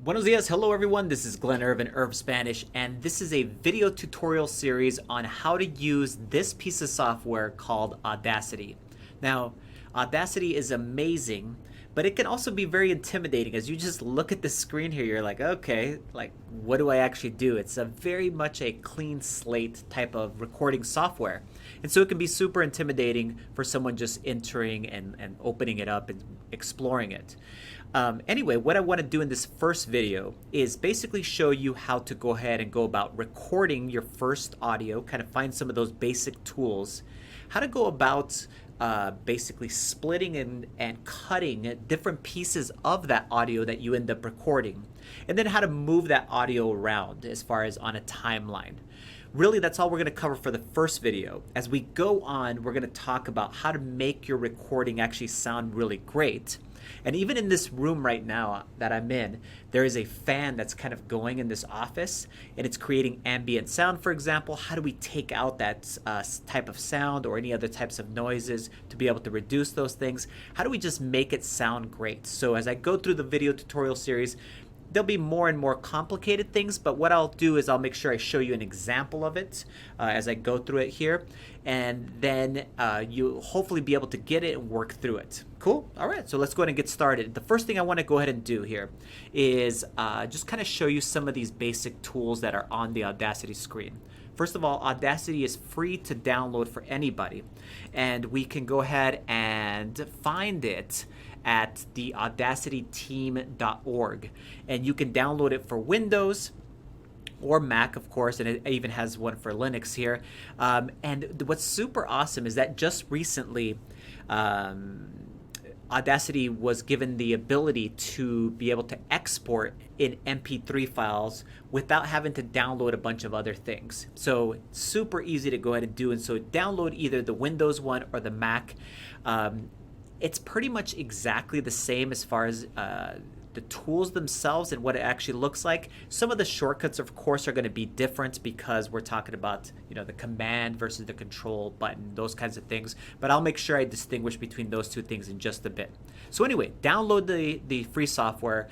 Buenos dias, hello everyone, this is Glenn Irvin, Irv Spanish, and this is a video tutorial series on how to use this piece of software called Audacity. Now, Audacity is amazing, but it can also be very intimidating. As you just look at the screen here, you're like, okay, like what do I actually do? It's a very much a clean slate type of recording software. And so it can be super intimidating for someone just entering and opening it up and exploring it. Anyway, what I want to do in this first video is basically show you how to go ahead and go about recording your first audio, kind of find some of those basic tools, how to go about basically splitting and cutting different pieces of that audio that you end up recording, and then how to move that audio around as far as on a timeline. Really, that's all we're going to cover for the first video. As we go on, we're going to talk about how to make your recording actually sound really great. And even in this room right now that I'm in, there is a fan that's kind of going in this office, and it's creating ambient sound, for example. How do we take out that type of sound or any other types of noises to be able to reduce those things? How do we just make it sound great? So as I go through the video tutorial series, there'll be more and more complicated things, but what I'll do is I'll make sure I show you an example of it as I go through it here, and then you'll hopefully be able to get it and work through it. Cool? All right, so let's go ahead and get started. The first thing I want to go ahead and do here is just kind of show you some of these basic tools that are on the Audacity screen. First of all, Audacity is free to download for anybody, and we can go ahead and find it at the audacityteam.org, and you can download it for Windows or Mac, of course, and it even has one for Linux here. And what's super awesome is that just recently Audacity was given the ability to be able to export in MP3 files without having to download a bunch of other things. So super easy to go ahead and do. And so download either the Windows one or the Mac. It's pretty much exactly the same as far as the tools themselves and what it actually looks like. Some of the shortcuts, of course, are going to be different because we're talking about, you know, the command versus the control button, those kinds of things. But I'll make sure I distinguish between those two things in just a bit. So anyway, download the free software,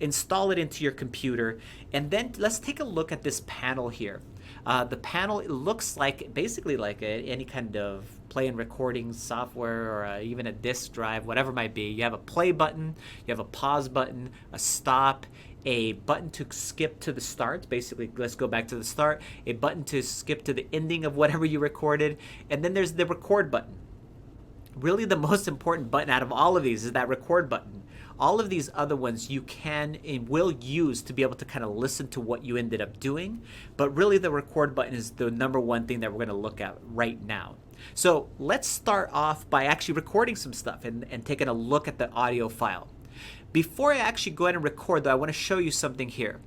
install it into your computer, and then let's take a look at this panel here. The panel, it looks like basically like any kind of play and recording software or even a disk drive, whatever it might be. You have a play button, you have a pause button, a stop, a button to skip to the start, basically let's go back to the start, a button to skip to the ending of whatever you recorded, and then there's the record button. Really the most important button out of all of these is that record button. All of these other ones you can and will use to be able to kind of listen to what you ended up doing, but really the record button is the number one thing that we're going to look at right now. So let's start off by actually recording some stuff and taking a look at the audio file. Before I actually go ahead and record, though, I want to show you something here.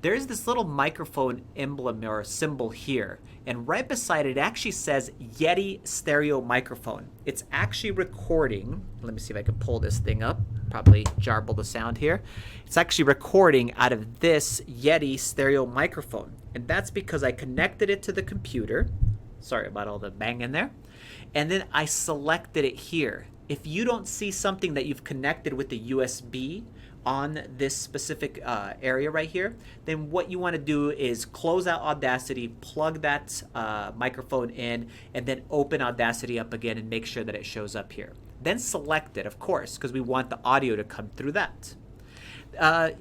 There's this little microphone emblem or symbol here, and right beside it actually says Yeti stereo microphone. It's actually recording. Let me see if I can pull this thing up. Probably jarble the sound here. It's actually recording out of this Yeti stereo microphone, and that's because I connected it to the computer. Sorry about all the bang in there. And then I selected it here. If you don't see something that you've connected with the USB on this specific area right here, then what you want to do is close out Audacity, plug that microphone in, and then open Audacity up again and make sure that it shows up here. Then select it, of course, because we want the audio to come through that.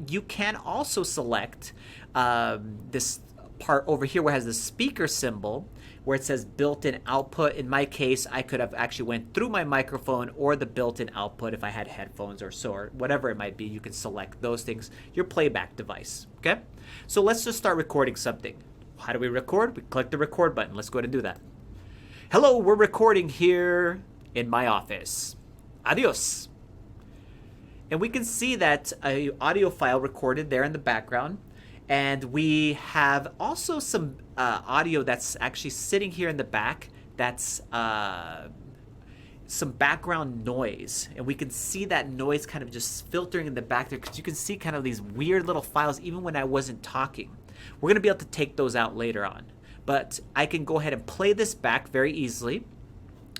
You can also select this part over here where it has the speaker symbol, where it says built-in output. In my case, I could have actually went through my microphone or the built-in output if I had headphones or so, or whatever it might be. You can select those things, your playback device, okay? So let's just start recording something. How do we record? We click the record button. Let's go ahead and do that. Hello, we're recording here in my office. Adios. And we can see that an audio file recorded there in the background. And we have also some audio that's actually sitting here in the back. That's some background noise. And we can see that noise kind of just filtering in the back there, because you can see kind of these weird little files even when I wasn't talking. We're going to be able to take those out later on. But I can go ahead and play this back very easily.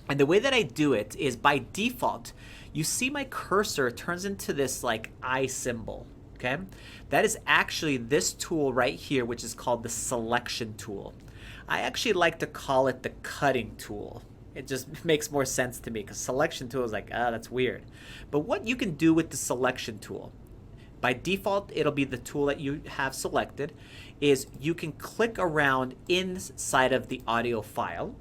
And the way that I do it is by default, you see my cursor turns into this like eye symbol. Okay, okay? That is actually this tool right here, which is called the selection tool. I actually like to call it the cutting tool. It just makes more sense to me because selection tool is like, that's weird. But what you can do with the selection tool, by default, it'll be the tool that you have selected, is you can click around inside of the audio file.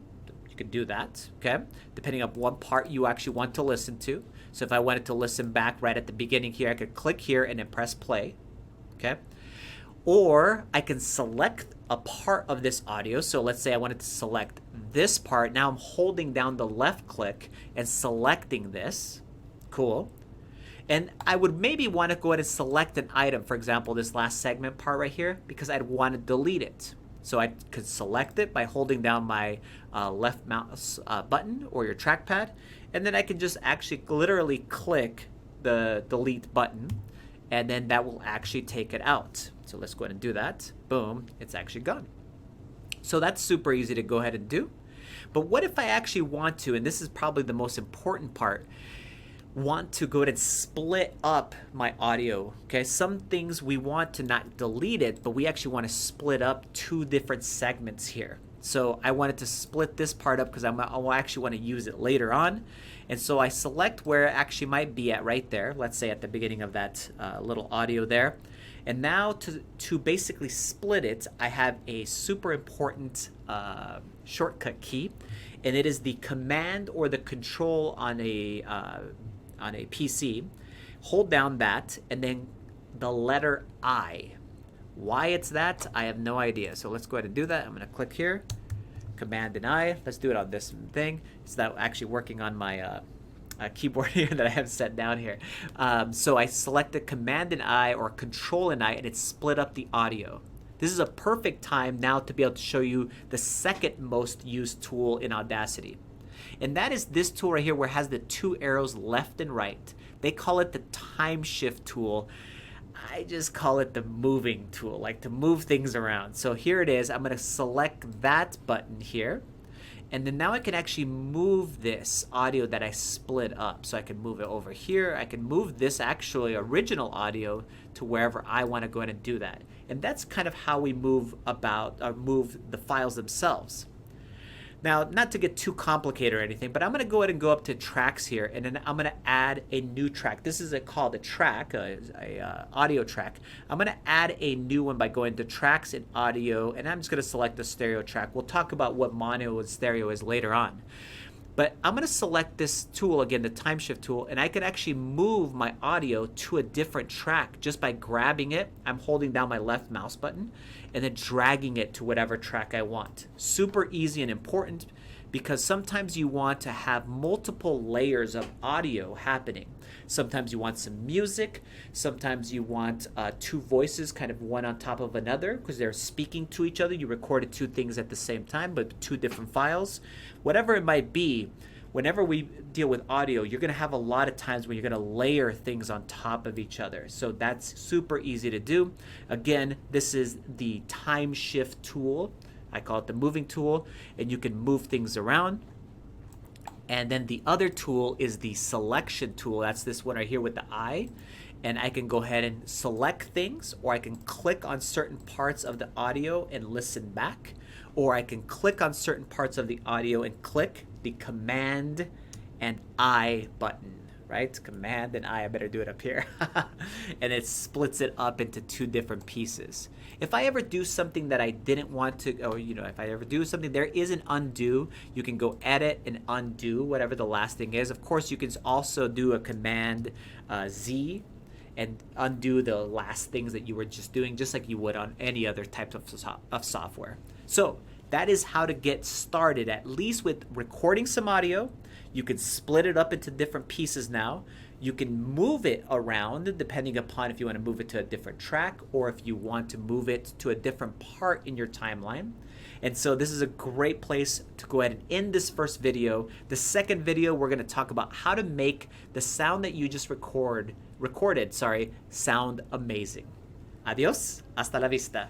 You can do that, okay? Depending on what part you actually want to listen to. So if I wanted to listen back right at the beginning here, I could click here and then press play, okay? Or I can select a part of this audio. So let's say I wanted to select this part. Now I'm holding down the left click and selecting this. Cool. And I would maybe want to go ahead and select an item, for example, this last segment part right here, because I'd want to delete it. So I could select it by holding down my left mouse button or your trackpad, and then I can just actually literally click the delete button, and then that will actually take it out. So let's go ahead and do that. Boom, it's actually gone. So that's super easy to go ahead and do. But what if I actually want to, and this is probably the most important part, want to go ahead and split up my audio, okay? Some things we want to not delete it, but we actually want to split up two different segments here. So I wanted to split this part up because I actually want to use it later on. And so I select where it actually might be at right there. Let's say at the beginning of that little audio there. And now to basically split it, I have a super important shortcut key, and it is the command or the control on a PC. Hold down that and then the letter I. Why it's that, I have no idea. So let's go ahead and do that. I'm going to click here, Command and I. Let's do it on this thing. It's that actually working on my keyboard here that I have set down here. So I selected Command and I or Control and I, and it split up the audio. This is a perfect time now to be able to show you the second most used tool in Audacity. And that is this tool right here where it has the two arrows left and right. They call it the time shift tool. I just call it the moving tool, like to move things around. So here it is. I'm going to select that button here. And then now I can actually move this audio that I split up. So I can move it over here. I can move this actually original audio to wherever I want to go ahead and do that. And that's kind of how we move the files themselves. Now, not to get too complicated or anything, but I'm going to go ahead and go up to tracks here, and then I'm going to add a new track. This is called a track, a audio track. I'm going to add a new one by going to tracks and audio, and I'm just going to select the stereo track. We'll talk about what mono and stereo is later on. But I'm going to select this tool, again, the time shift tool, and I can actually move my audio to a different track just by grabbing it. I'm holding down my left mouse button and then dragging it to whatever track I want. Super easy and important because sometimes you want to have multiple layers of audio happening. Sometimes you want some music. Sometimes you want two voices, kind of one on top of another because they're speaking to each other. You recorded two things at the same time, but two different files. Whatever it might be, whenever we deal with audio, you're going to have a lot of times when you're going to layer things on top of each other. So that's super easy to do. Again, this is the time shift tool. I call it the moving tool, and you can move things around. And then the other tool is the selection tool. That's this one right here with the I. And I can go ahead and select things, or I can click on certain parts of the audio and listen back. Or I can click on certain parts of the audio and click the Command and I button, right? Command and I better do it up here. And it splits it up into two different pieces. If I ever do something that I didn't want to, or if I ever do something, there is an undo. You can go edit and undo whatever the last thing is. Of course, you can also do a Command Z and undo the last things that you were just doing, just like you would on any other type of software. So that is how to get started, at least with recording some audio. You can split it up into different pieces now. You can move it around depending upon if you want to move it to a different track or if you want to move it to a different part in your timeline. And so this is a great place to go ahead and end this first video. The second video, we're going to talk about how to make the sound that you just recorded sound amazing. Adios, hasta la vista.